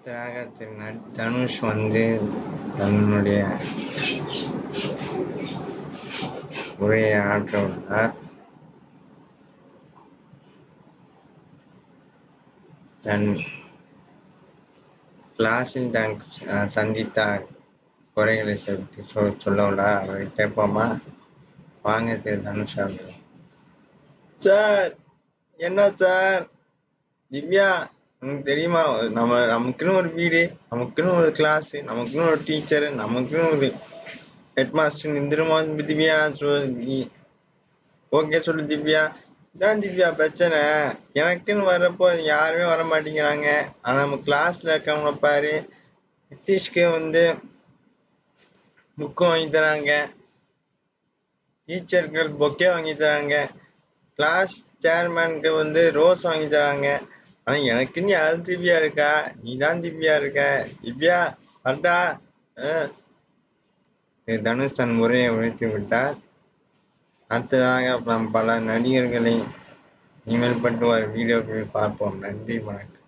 அடுத்ததாக தனுஷ் வந்து தன்னுடைய உரையை ஆற்ற உள்ளார். தன் கிளாஸில் தான் சந்தித்த குறைகளை சொல்ல உள்ளார். அவரை கேட்போமா? வாங்க திரு தனுஷ் அவர்கள். சார், என்ன சார்? திவ்யா, உனக்கு தெரியுமா, நமக்குன்னு ஒரு வீடு, நமக்குன்னு ஒரு கிளாஸ், நமக்குன்னு ஒரு டீச்சர், நமக்குன்னு ஒரு ஹெட் மாஸ்டர் நிந்திரமா திவ்யா. ஓகே சொல்லு திவ்யா. இதான் திவ்யா பிரச்சனை. எனக்குன்னு வர்றப்போ யாருமே வர மாட்டேங்கிறாங்க. ஆனா நம்ம கிளாஸ்ல இருக்கவங்க பாரு, நிதிஷ்க்கு வந்து புக்கு வாங்கி தராங்க, டீச்சர்கள் பொக்கே வாங்கி தராங்க, கிளாஸ் சேர்மேனுக்கு வந்து ரோஸ் வாங்கி தராங்க. ஆனா எனக்குன்னு யாரும் திவ்யா இருக்கா? நீதான் திவ்யா இருக்க. திவ்யா வரட்டா? தனுஷ் தன் உரையை உழைத்து விட்டார். அடுத்ததாக நாம் பல நடிகர்களை இனிமேல் பட்டு வர வீடியோக்களில் பார்ப்போம். நன்றி, வணக்கம்.